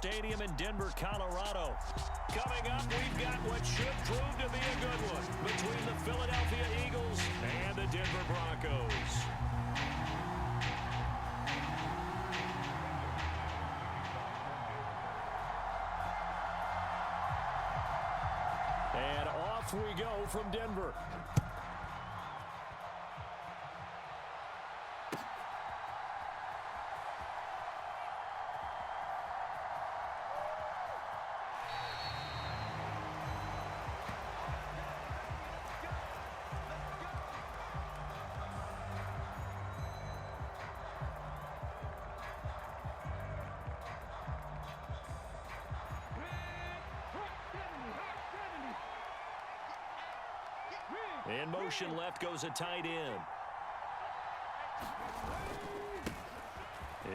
Stadium in Denver, Colorado. Coming up, we've got what should prove to be a good one between the Philadelphia Eagles and the Denver Broncos. And off we go from Denver. In motion left goes a tight end.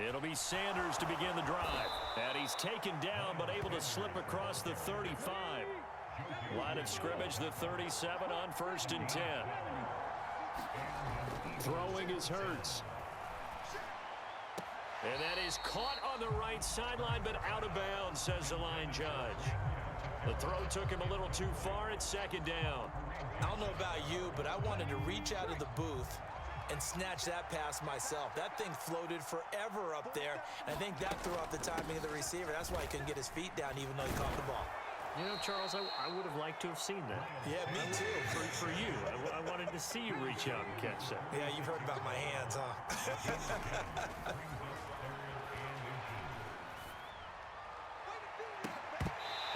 It'll be Sanders to begin the drive. And he's taken down but able to slip across the 35. Line of scrimmage, the 37 on 1st and 10. Throwing is Hurts. And that is caught on the right sideline but out of bounds, says the line judge. The throw took him a little too far. It's 2nd down. I don't know about you, but I wanted to reach out of the booth and snatch that pass myself. That thing floated forever up there. And I think that threw off the timing of the receiver. That's why he couldn't get his feet down even though he caught the ball. You know, Charles, I would have liked to have seen that. Yeah, me too. For you. I wanted to see you reach out and catch that. Yeah, you've heard about my hands, huh?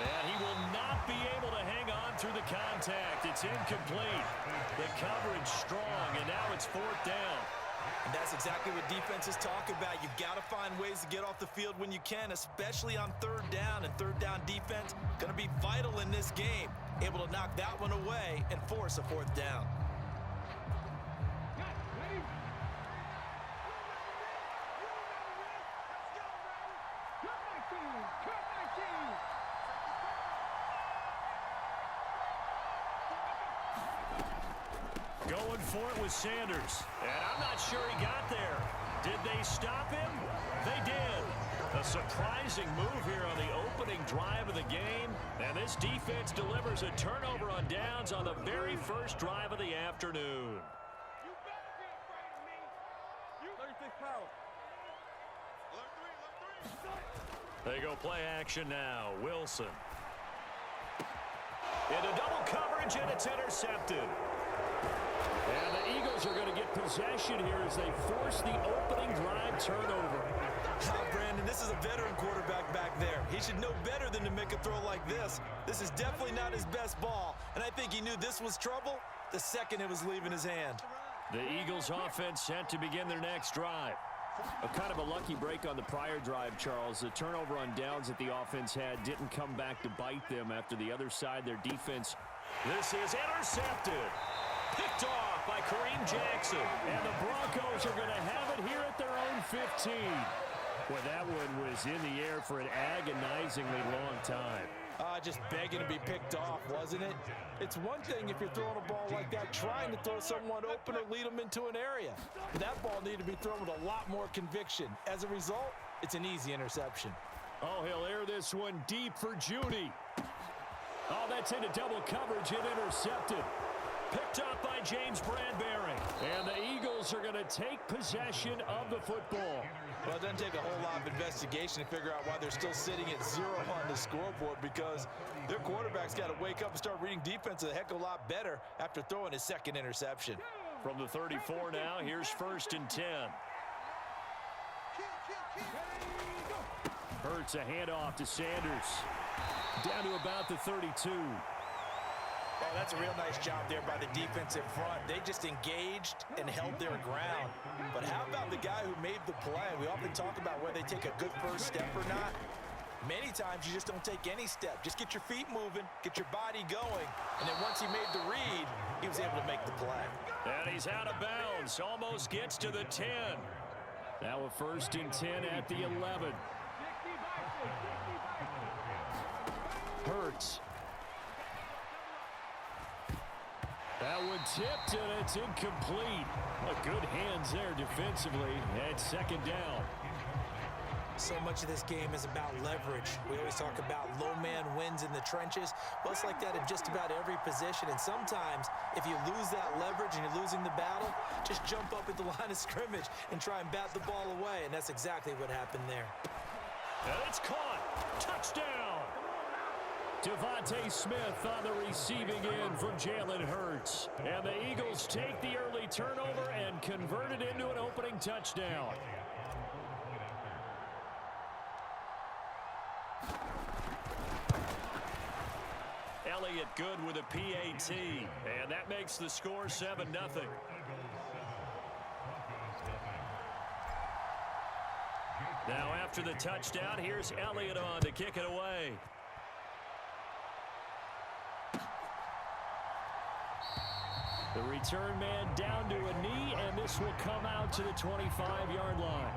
And he will not be able to hang on through the contact. It's incomplete. The coverage strong, and now it's 4th down. And that's exactly what defenses talk about. You've got to find ways to get off the field when you can, especially on 3rd down. And 3rd down defense going to be vital in this game. Able to knock that one away and force a 4th down. Going for it with Sanders. And I'm not sure he got there. Did they stop him? They did. A surprising move here on the opening drive of the game. And this defense delivers a turnover on downs on the very first drive of the afternoon. You better be afraid of me. You 36 pounds. They go play action now. Wilson. Into double coverage, and it's intercepted. And the Eagles are going to get possession here as they force the opening drive turnover. Brandon, this is a veteran quarterback back there. He should know better than to make a throw like this. This is definitely not his best ball, and I think he knew this was trouble the second it was leaving his hand. The Eagles offense set to begin their next drive. A kind of a lucky break on the prior drive, Charles. The turnover on downs that the offense had didn't come back to bite them after the other side. Their defense. This is intercepted. Picked off by Kareem Jackson. And the Broncos are going to have it here at their own 15. Well, that one was in the air for an agonizingly long time. Just begging to be picked off, wasn't it? It's one thing if you're throwing a ball like that, trying to throw someone open or lead them into an area. But that ball needed to be thrown with a lot more conviction. As a result, it's an easy interception. Oh, he'll air this one deep for Judy. Oh, that's into double coverage and intercepted. Picked up by James Bradbury. And the Eagles are going to take possession of the football. Well, it doesn't take a whole lot of investigation to figure out why they're still sitting at 0 on the scoreboard, because their quarterback's got to wake up and start reading defense a heck of a lot better after throwing his 2nd interception. From the 34 now, here's 1st and 10. Hurts a handoff to Sanders. Down to about the 32. Oh, that's a real nice job there by the defensive front. They just engaged and held their ground. But how about the guy who made the play? We often talk about whether they take a good first step or not. Many times you just don't take any step. Just get your feet moving, get your body going. And then once he made the read, he was able to make the play. And he's out of bounds. Almost gets to the 10. Now a 1st and 10 at the 11. Hurts. That one tipped, and it's incomplete. Good hands there defensively, and 2nd down. So much of this game is about leverage. We always talk about low man wins in the trenches. Well, it's like that in just about every position. And sometimes, if you lose that leverage and you're losing the battle, just jump up at the line of scrimmage and try and bat the ball away. And that's exactly what happened there. And it's caught. Touchdown. Devontae Smith on the receiving end from Jalen Hurts. And the Eagles take the early turnover and convert it into an opening touchdown. Elliott good with a PAT, and that makes the score 7-0. Now after the touchdown, here's Elliott on to kick it away. The return man down to a knee, and this will come out to the 25-yard line.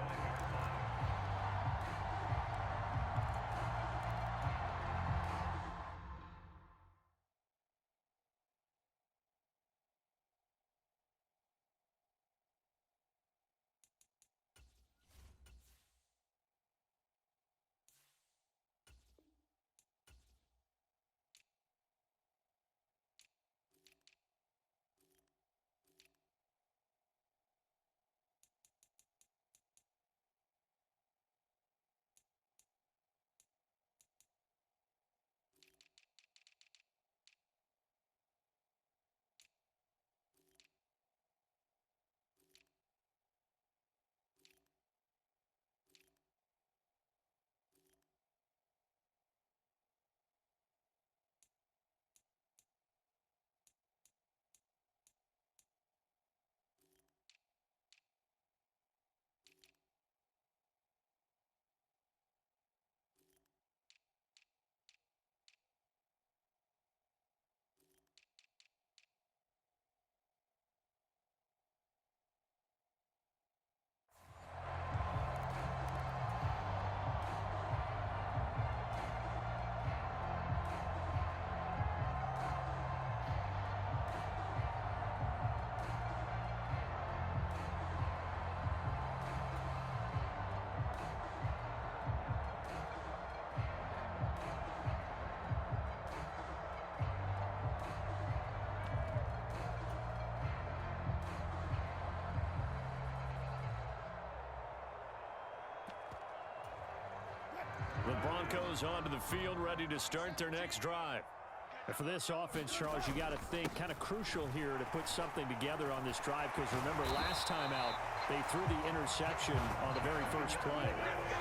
The Broncos onto the field, ready to start their next drive. And for this offense, Charles, you got to think kind of crucial here to put something together on this drive, because remember, last time out, they threw the interception on the very first play.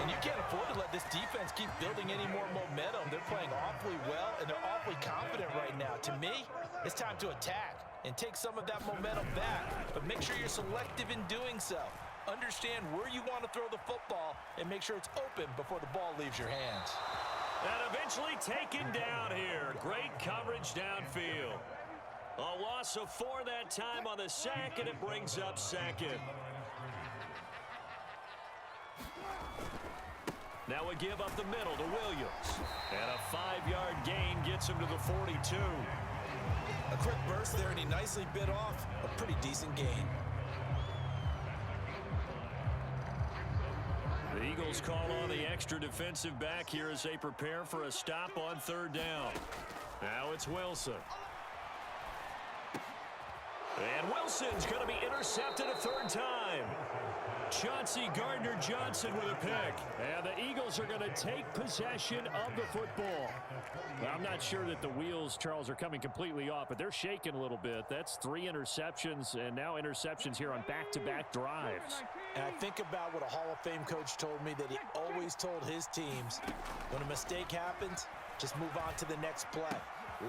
And you can't afford to let this defense keep building any more momentum. They're playing awfully well, and they're awfully confident right now. To me, it's time to attack and take some of that momentum back, but make sure you're selective in doing so. Understand where you want to throw the football and make sure it's open before the ball leaves your hands. And eventually taken down here. Great coverage downfield. A loss of 4 that time on the sack, and it brings up second. Now we give up the middle to Williams. And a 5-yard gain gets him to the 42. A quick burst there, and he nicely bit off a pretty decent gain. The Eagles call on the extra defensive back here as they prepare for a stop on 3rd down. Now it's Wilson. And Wilson's going to be intercepted a 3rd time. Chauncey Gardner-Johnson with a pick. And the Eagles are going to take possession of the football. Well, I'm not sure that the wheels, Charles, are coming completely off, but they're shaking a little bit. That's 3 interceptions, and now interceptions here on back-to-back drives. And I think about what a Hall of Fame coach told me, that he always told his teams, when a mistake happens, just move on to the next play.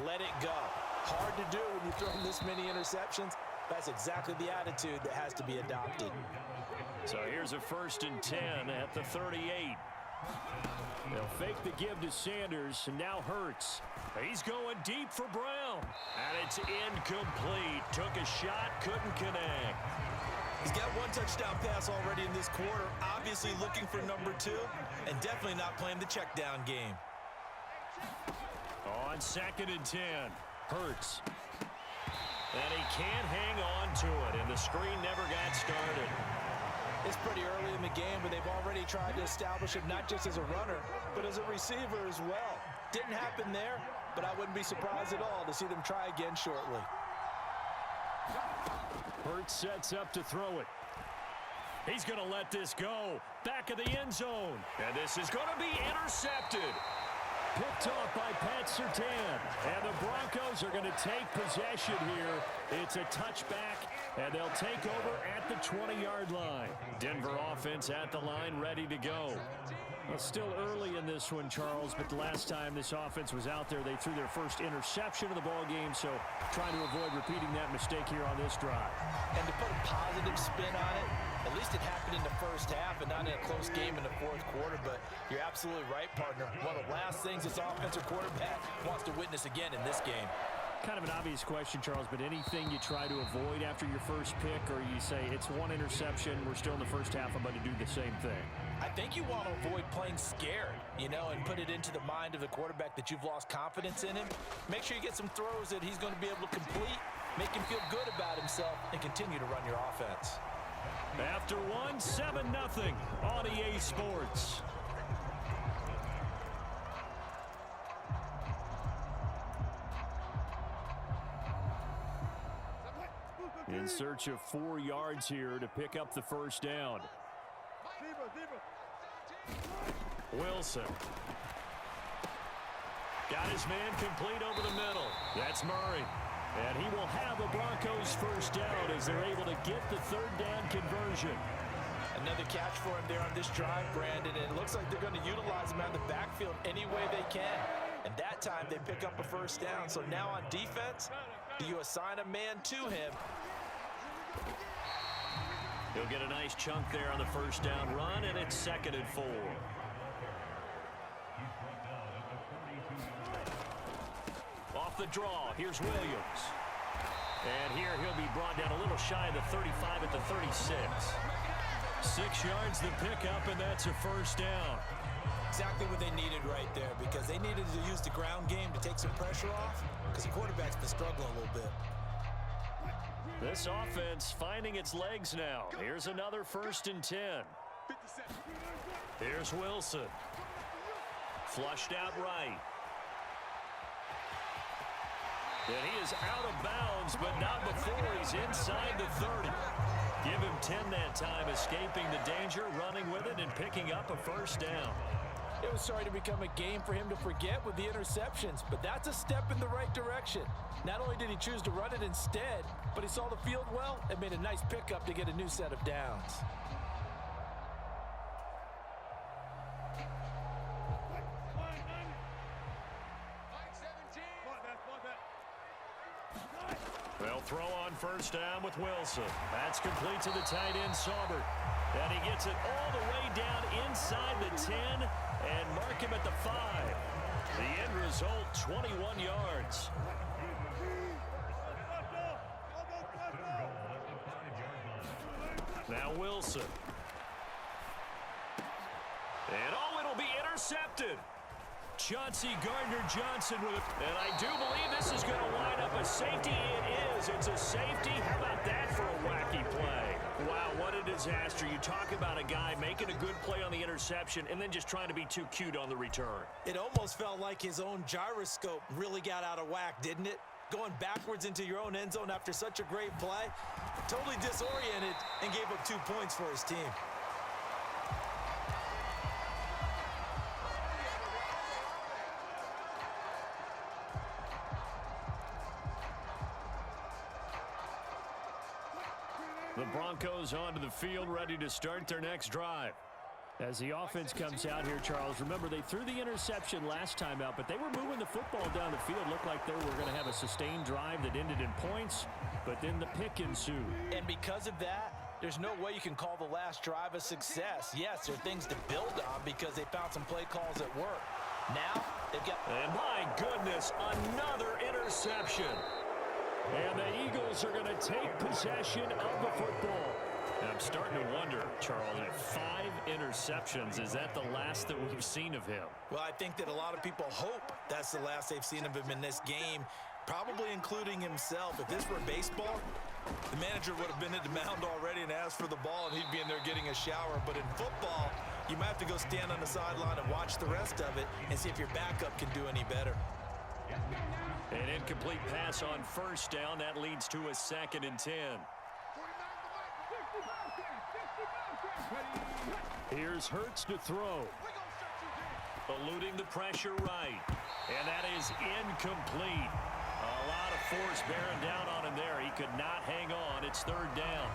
Let it go. Hard to do when you throw this many interceptions. That's exactly the attitude that has to be adopted. So here's a 1st and 10 at the 38. They'll fake the give to Sanders, and now Hurts. He's going deep for Brown. And it's incomplete. Took a shot, couldn't connect. He's got 1 touchdown pass already in this quarter. Obviously looking for number 2, and definitely not playing the check down game. On 2nd and 10, Hurts. And he can't hang on to it, and the screen never got started. It's pretty early in the game, but they've already tried to establish him not just as a runner, but as a receiver as well. Didn't happen there, but I wouldn't be surprised at all to see them try again shortly. Hurts sets up to throw it. He's going to let this go. Back of the end zone. And this is going to be intercepted. Picked off by Pat Surtain. And the Broncos are going to take possession here. It's a touchback, and they'll take over at the 20-yard line. Denver offense at the line, ready to go. Well, still early in this one, Charles, but the last time this offense was out there, they threw their first interception of the ball game, so trying to avoid repeating that mistake here on this drive. And to put a positive spin on it, at least it happened in the first half and not in a close game in the fourth quarter, but you're absolutely right, partner. One of the last things this offensive quarterback wants to witness again in this game. Kind of an obvious question, Charles, but anything you try to avoid after your first pick, or you say it's one interception, we're still in the first half, I'm going to do the same thing? I think you want to avoid playing scared, you know, and put it into the mind of the quarterback that you've lost confidence in him. Make sure you get some throws that he's going to be able to complete, make him feel good about himself, and continue to run your offense. After one, 7-0 on EA Sports. In search of 4 yards here to pick up the first down. Wilson. Got his man complete over the middle. That's Murray. And he will have a Broncos first down as they're able to get the third down conversion. Another catch for him there on this drive, Brandon. And it looks like they're going to utilize him out of the backfield any way they can. And that time they pick up a first down. So now on defense, do you assign a man to him? He'll get a nice chunk there on the first down run, and it's 2nd and 4. Off the draw, here's Williams. And here he'll be brought down a little shy of the 35 at the 36. 6 yards the pickup, and that's a first down. Exactly what they needed right there, because they needed to use the ground game to take some pressure off, because the quarterback's been struggling a little bit. This offense finding its legs now. Here's another 1st and 10. Here's Wilson. Flushed out right. And he is out of bounds, but not before he's inside the 30. Give him 10 that time, escaping the danger, running with it, and picking up a first down. It was starting to become a game for him to forget with the interceptions, but that's a step in the right direction. Not only did he choose to run it instead, but he saw the field well and made a nice pickup to get a new set of downs. They'll throw on first down with Wilson. That's complete to the tight end, Saubert. And he gets it all the way down inside the 10 and mark him at the 5. The end result, 21 yards. Now Wilson. And oh, it'll be intercepted. Chauncey Gardner-Johnson with it. And I do believe this is going to line up a safety. It is. It's a safety. How about that for a wacky play? Wow, what a disaster. You talk about a guy making a good play on the interception and then just trying to be too cute on the return. It almost felt like his own gyroscope really got out of whack, didn't it? Going backwards into your own end zone after such a great play. Totally disoriented and gave up 2 points for his team. The Broncos onto the field, ready to start their next drive. As the offense comes out here, Charles, remember they threw the interception last time out, but they were moving the football down the field. Looked like they were going to have a sustained drive that ended in points, but then the pick ensued. And because of that, there's no way you can call the last drive a success. Yes, there are things to build on because they found some play calls that work. Now, they've got... And my goodness, another interception. And the Eagles are going to take possession of the football. And I'm starting to wonder, Charles, 5 interceptions, is that the last that we've seen of him? Well, I think that a lot of people hope that's the last they've seen of him in this game. probably including himself. If this were baseball, the manager would have been at the mound already and asked for the ball, and he'd be in there getting a shower. But in football, you might have to go stand on the sideline and watch the rest of it and see if your backup can do any better. An incomplete pass on first down. That leads to a 2nd and 10. Here's Hurts to throw. Eluding the pressure right. And that is incomplete. A lot of force bearing down on him there. He could not hang on. It's 3rd down.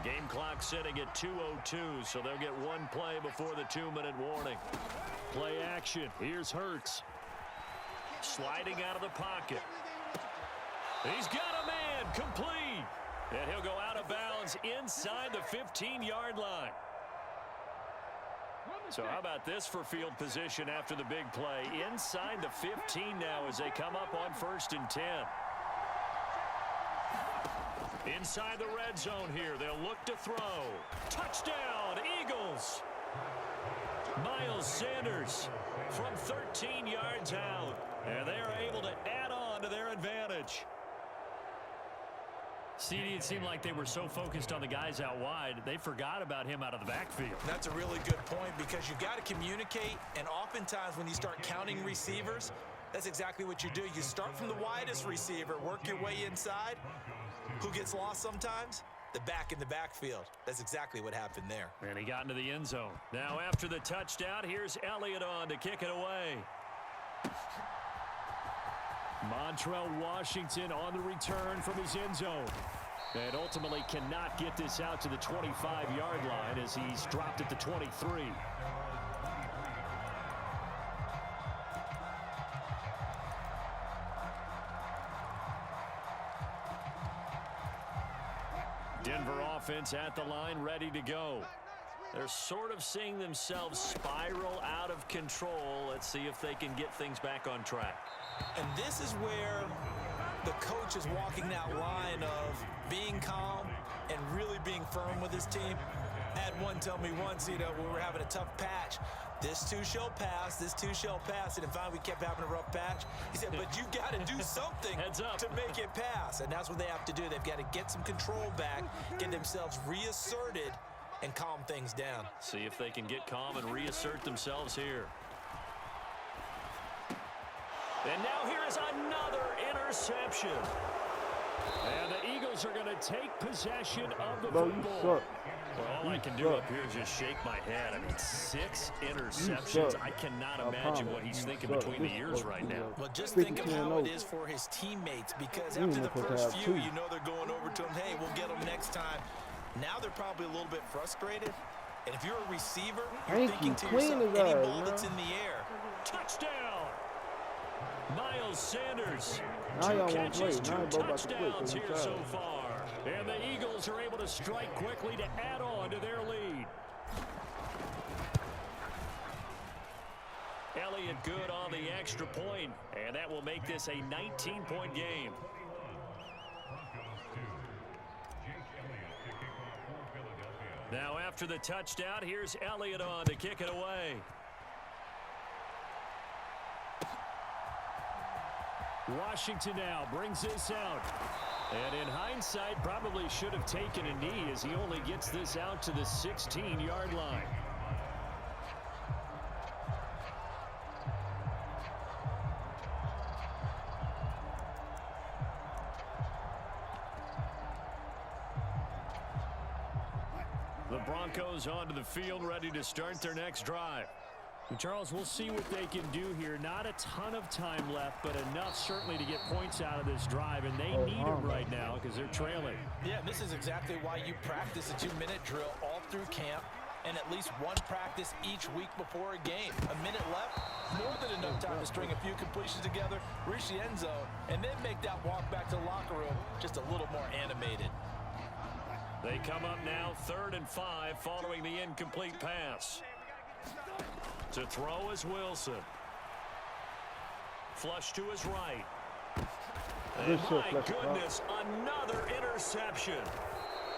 The game clock sitting at 2:02, so they'll get one play before the 2-minute warning. Play action. Here's Hurts. Sliding out of the pocket. He's got a man. Complete. And he'll go out of bounds inside the 15-yard line. So how about this for field position after the big play? Inside the 15 now as they come up on 1st and 10. Inside the red zone here. They'll look to throw. Touchdown, Eagles. Miles Sanders from 13 yards out. And they are able to add on to their advantage. CD, it seemed like they were so focused on the guys out wide, they forgot about him out of the backfield. That's a really good point because you got to communicate, and oftentimes when you start counting receivers, that's exactly what you do. You start from the widest receiver, work your way inside. Who gets lost sometimes? The back in the backfield. That's exactly what happened there. And he got into the end zone. Now after the touchdown, here's Elliott on to kick it away. Montrell Washington on the return from his end zone. And ultimately cannot get this out to the 25-yard line as he's dropped at the 23. Denver offense at the line, ready to go. They're sort of seeing themselves spiral out of control. Let's see if they can get things back on track. And this is where the coach is walking that line of being calm and really being firm with his team. I had one tell me once, we were having a tough patch. This too shall pass, this too shall pass. And finally we kept having a rough patch. He said, but you got to do something to make it pass. And that's what they have to do. They've got to get some control back, get themselves reasserted, and calm things down. See if they can get calm and reassert themselves here. And now here is another interception. And the Eagles are going to take possession of the football. Well, all I can do up here is just shake my head. I mean, 6 interceptions. I cannot imagine what he's thinking between the ears right now. Well, just think of how it is for his teammates, because after the first few, you know they're going over to him, hey, we'll get them next time. Now they're probably a little bit frustrated. And if you're a receiver, you're thinking to yourself, any ball that's in the air. Touchdown! Miles Sanders. 2 catches, 2 touchdowns here so far. And the Eagles are able to strike quickly to add on to their lead. Elliott good on the extra point, and that will make this a 19-point game. Now after the touchdown, here's Elliott on to kick it away. Washington now brings this out. And in hindsight, probably should have taken a knee as he only gets this out to the 16-yard line. The Broncos onto the field, ready to start their next drive. Charles, we'll see what they can do here. Not a ton of time left, but enough certainly to get points out of this drive, and they need them right now because they're trailing. Yeah, this is exactly why you practice a 2-minute drill all through camp and at least one practice each week before a game. A minute left, more than enough time to string a few completions together, reach the end zone, and then make that walk back to the locker room just a little more animated. They come up now 3rd and 5 following the incomplete pass. To throw is Wilson. Flush to his right. And my goodness, another interception.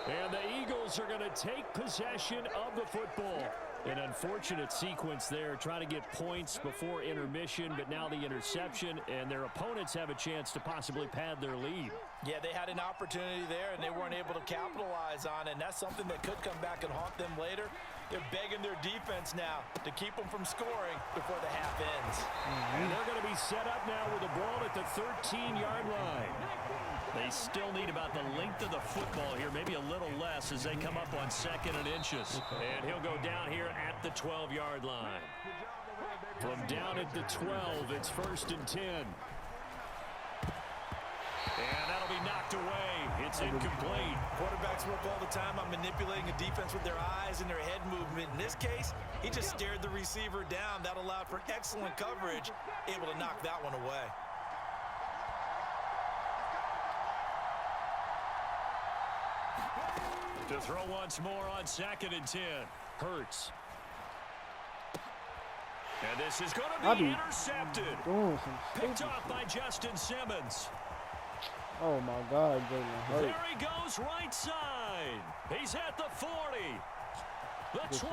And the Eagles are going to take possession of the football. An unfortunate sequence there, trying to get points before intermission, but now the interception, and their opponents have a chance to possibly pad their lead. Yeah, they had an opportunity there, and they weren't able to capitalize on it, and that's something that could come back and haunt them later. They're begging their defense now to keep them from scoring before the half ends. And they're going to be set up now with the ball at the 13-yard line. They still need about the length of the football here, maybe a little less as they come up on 2nd and inches. And he'll go down here at the 12-yard line. From down at the 12, it's 1st and 10. And that'll be knocked away. It's incomplete. Quarterbacks work all the time on manipulating a defense with their eyes and their head movement. In this case, he just stared the receiver down. That allowed for excellent coverage, able to knock that one away. To throw once more on 2nd and 10. Hurts. And this is going to be intercepted. Picked off by Justin Simmons. Oh my God, Jalen Hurts. There he goes, right side. He's at the 40. The 20.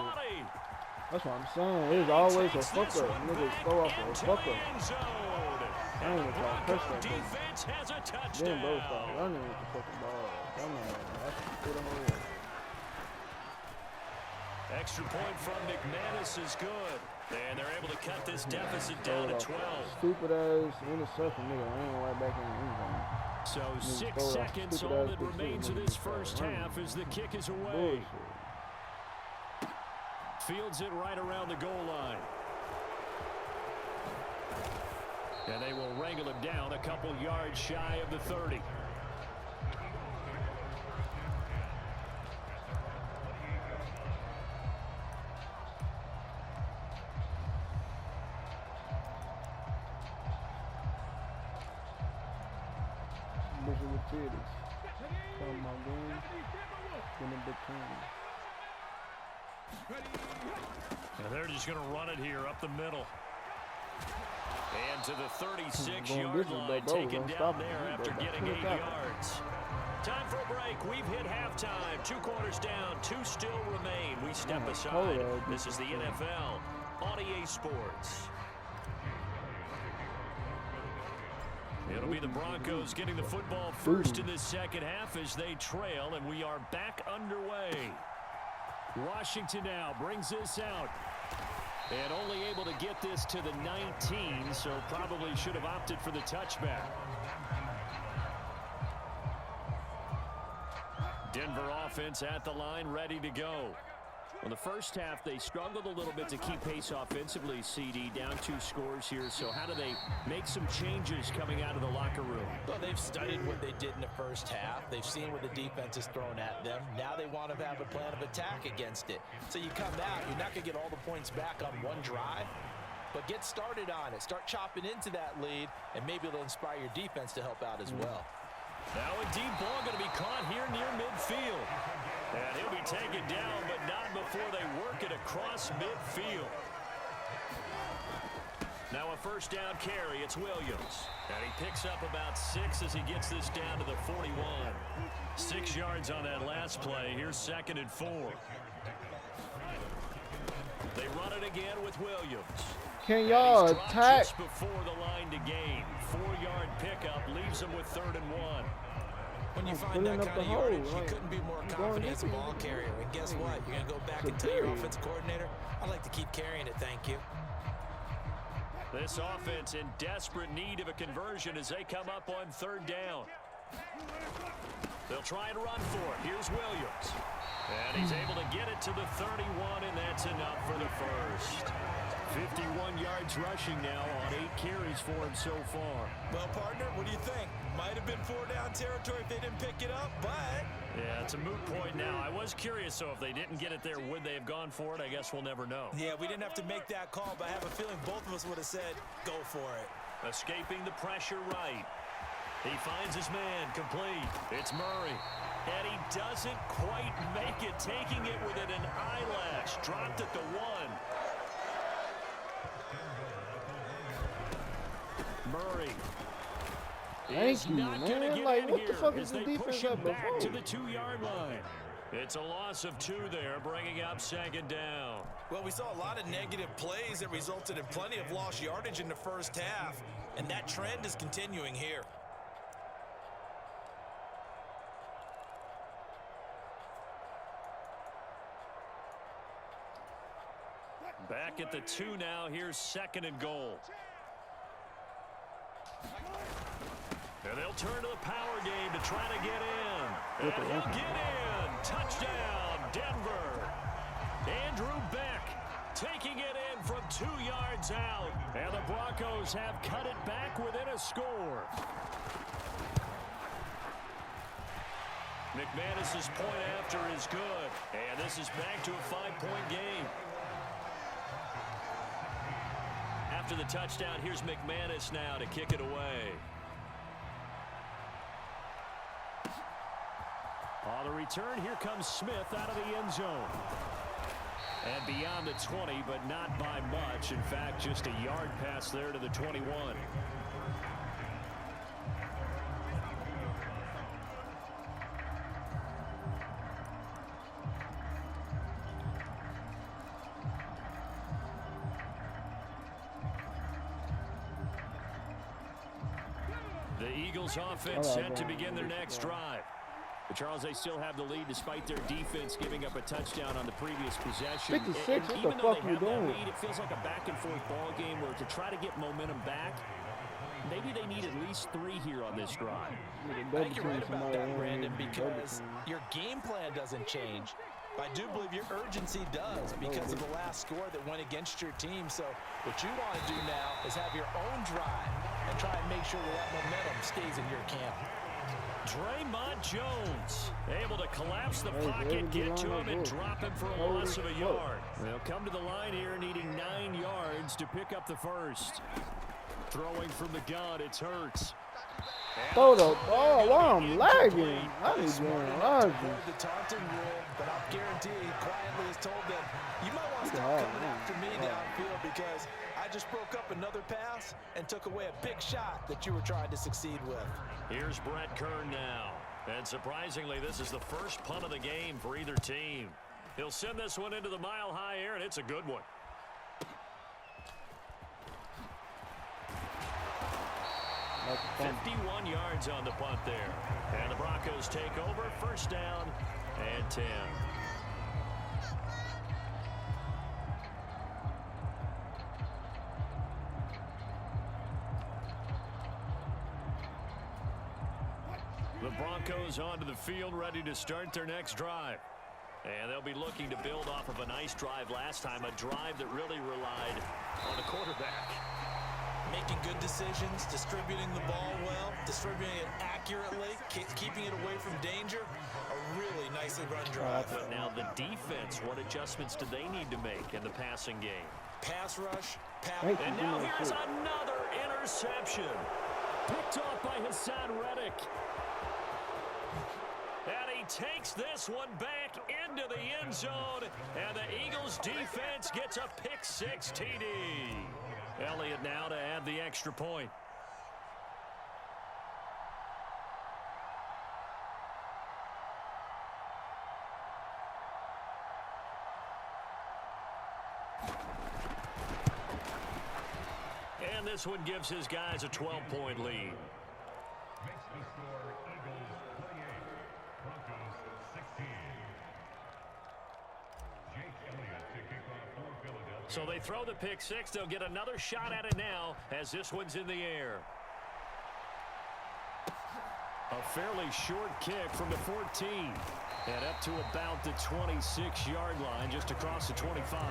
That's what I'm saying. There's always a fucker. Niggas go off a fucker. I ain't even call touchdown. Defense has a touchdown. Then both start running with the fucking ball. Come on, that's good on the way. Extra point from McManus is good. And they're able to cut this deficit down to 12. Stupid ass interception, nigga. I ain't right back in the end zone. So 6 seconds, all that remains of this first half as the kick is away. Fields it right around the goal line. And they will wrangle him down a couple yards shy of the 30. And they're just going to run it here up the middle. And to the 36-yard line, taken down there after getting 8 yards. Time for a break. We've hit halftime. 2 quarters down, 2 still remain. We step aside. This is the NFL on EA Sports. It'll be the Broncos getting the football first in this second half as they trail, and we are back underway. Washington now brings this out. And only able to get this to the 19, so probably should have opted for the touchback. Denver offense at the line, ready to go. In the first half, they struggled a little bit to keep pace offensively, CD, down 2 scores here. So how do they make some changes coming out of the locker room? Well, they've studied what they did in the first half. They've seen what the defense is throwing at them. Now they want to have a plan of attack against it. So you come out, you're not going to get all the points back on one drive, but get started on it. Start chopping into that lead, and maybe it'll inspire your defense to help out as well. Now a deep ball going to be caught here near midfield. And he'll be taken down, but not before they work it across midfield. Now a first down carry. It's Williams. And he picks up about 6 as he gets this down to the 41. 6 yards on that last play. Here's 2nd and 4. They run it again with Williams. Can y'all attack? Just before the line to gain. 4-yard pickup leaves them with 3rd and 1. When you find that kind of yardage, you couldn't be more confident as a ball carrier. And guess what? You're going to go back and tell your offensive coordinator, I'd like to keep carrying it, thank you. This offense in desperate need of a conversion as they come up on 3rd down. They'll try and run for it. Here's Williams. And he's able to get it to the 31, and that's enough for the first. 51 yards rushing now on 8 carries for him so far. Well, partner, what do you think? Might have been 4-down territory if they didn't pick it up, but... Yeah, it's a moot point now. I was curious, so if they didn't get it there, would they have gone for it? I guess we'll never know. Yeah, we didn't have to make that call, but I have a feeling both of us would have said, go for it. Escaping the pressure right. He finds his man, complete. It's Murray. And he doesn't quite make it, taking it within an eyelash. Dropped at the 1. Murray. Thank you, man. Like, what the fuck is the defense at before? To the 2-yard line. It's a loss of 2 there, bringing up 2nd down. Well, we saw a lot of negative plays that resulted in plenty of lost yardage in the first half, and that trend is continuing here. Back at the 2 now. Here's 2nd and goal. And they'll turn to the power game to try to get in. And he'll get in. Touchdown, Denver. Andrew Beck taking it in from 2 yards out. And the Broncos have cut it back within a score. McManus's point after is good. And this is back to a 5-point game. After the touchdown, here's McManus now to kick it away. On the return, here comes Smith out of the end zone. And beyond the 20, but not by much. In fact, just a yard pass there to the 21. The Eagles offense set to begin their next drive. But Charles, they still have the lead despite their defense giving up a touchdown on the previous possession. 56, what even the though fuck they you have that doing? lead, it feels like a back-and-forth ball game where to try to get momentum back, maybe they need at least 3 here on this drive. I think you're right about that, Brandon, because your game plan doesn't change. I do believe your urgency does because of the last score that went against your team. So what you want to do now is have your own drive and try and make sure that momentum stays in your camp. Draymond Jones able to collapse the pocket, get to him, and drop him for a loss of a yard. They'll come to the line here needing 9 yards to pick up the first. Throwing from the gun, it's Hurts. Throw the ball. Why I'm lagging? I need to lagging. The taunting rule, but I'll guarantee he quietly has told them, you might want to stop coming after me downfield because I just broke up another pass and took away a big shot that you were trying to succeed with. Here's Brett Kern now. And surprisingly, this is the first punt of the game for either team. He'll send this one into the mile-high air, and it's a good one. That's 51 yards on the punt there. And the Broncos take over, first down and 10. The Broncos onto the field, ready to start their next drive. And they'll be looking to build off of a nice drive last time, a drive that really relied on the quarterback. Making good decisions, distributing the ball well, distributing it accurately, keeping it away from danger. A really nicely run drive. But now the defense, what adjustments do they need to make in the passing game? Pass rush, and now here's another interception. Picked off by Hassan Reddick. And he takes this one back into the end zone. And the Eagles defense gets a pick-6 TD. Elliott now to add the extra point. And this one gives his guys a 12-point lead. So they throw the pick-6. They'll get another shot at it now as this one's in the air. A fairly short kick from the 14. And up to about the 26-yard line, just across the 25.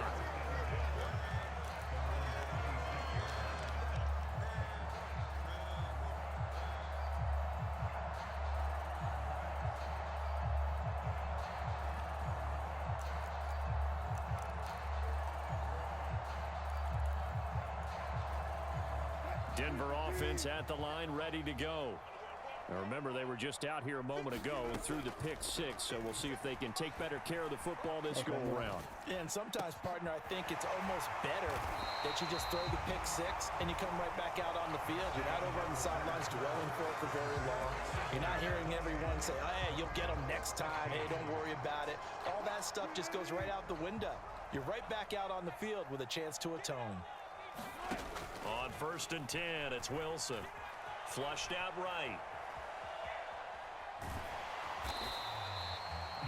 Denver offense at the line, ready to go. Now remember, they were just out here a moment ago through the pick six, so we'll see if they can take better care of the football this go-around. Yeah, and sometimes, partner, I think it's almost better that you just throw the pick six and you come right back out on the field. You're not over on the sidelines dwelling for it for very long. You're not hearing everyone say, hey, you'll get them next time. Hey, don't worry about it. All that stuff just goes right out the window. You're right back out on the field with a chance to atone. On 1st and 10, it's Wilson. Flushed out right.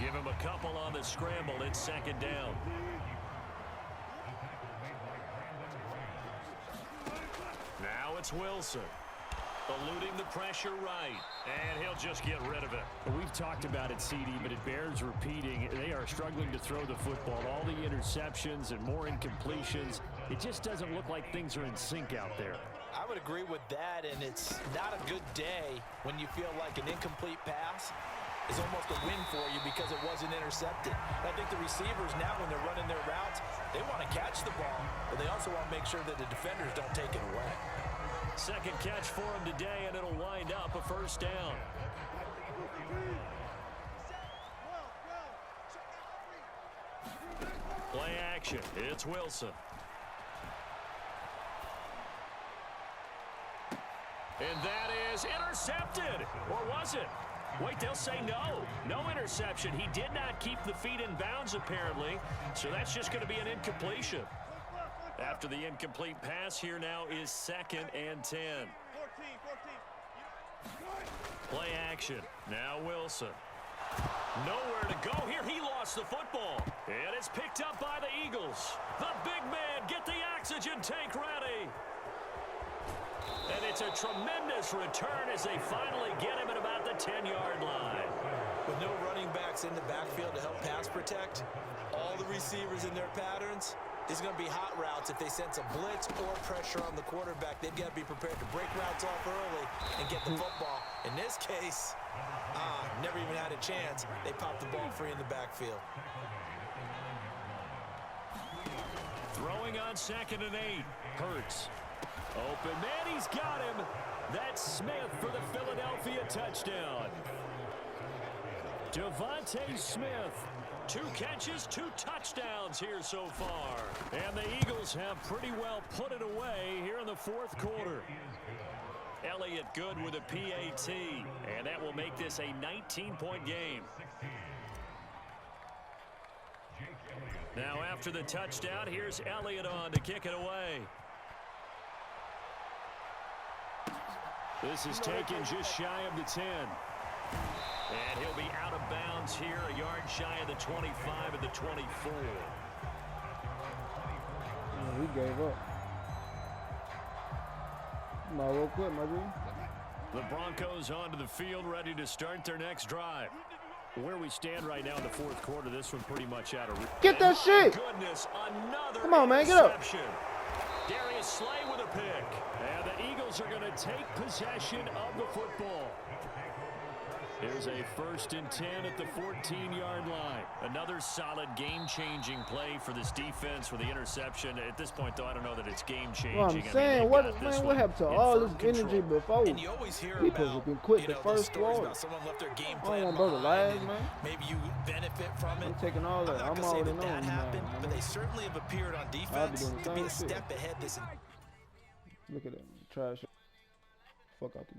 Give him a couple on the scramble. It's 2nd down. Now it's Wilson. Eluding the pressure right. And he'll just get rid of it. We've talked about it, CD, but it bears repeating. They are struggling to throw the football. All the interceptions and more incompletions. It just doesn't look like things are in sync out there. I would agree with that, and it's not a good day when you feel like an incomplete pass is almost a win for you because it wasn't intercepted. I think the receivers now, when they're running their routes, they want to catch the ball, but they also want to make sure that the defenders don't take it away. 2nd catch for him today, and it'll wind up a 1st down. Play action. It's Wilson. And that is intercepted. Or was it? Wait, they'll say no. No interception. He did not keep the feet in bounds, apparently. So that's just going to be an incompletion. After the incomplete pass, here now is 2nd and 10. Play action. Now Wilson. Nowhere to go here. He lost the football. And it's picked up by the Eagles. The big man, get the oxygen tank ready. And it's a tremendous return as they finally get him at about the 10-yard line. With no running backs in the backfield to help pass protect, all the receivers in their patterns, these are going to be hot routes. If they sense a blitz or pressure on the quarterback, they've got to be prepared to break routes off early and get the football. In this case, never even had a chance. They popped the ball free in the backfield. Throwing on 2nd and 8. Hurts. Open man, he's got him. That's Smith for the Philadelphia touchdown. Devontae Smith, 2 catches, 2 touchdowns here so far. And the Eagles have pretty well put it away here in the 4th quarter. Elliott good with a PAT, and that will make this a 19-point game. Now after the touchdown, here's Elliott on to kick it away. This is taken just shy of the 10. And he'll be out of bounds here, a yard shy of the 25 and the 24. He gave up. Might as well quit, my dude. The Broncos onto the field, ready to start their next drive. Where we stand right now in the 4th quarter, this one pretty much out of reach. Get that shit! Goodness, another Come on, man, get up. Darius Slay with a pick. And the Eagles are going to take possession of the football. Here's a 1st and 10 at the 14-yard line. Another solid game-changing play for this defense with the interception. At this point, though, I don't know that it's game-changing. Well, I'm saying, what happened to all this energy before? And you always hear People have been quit the first quarter. Someone left their game I plan don't want to behind, man. Maybe you benefit from it. I'm taking all that. I'm I'm not already going to say that knowing, happened, man. but they certainly have appeared on defense to be a step ahead this. Look at that. Trash. Fuck out the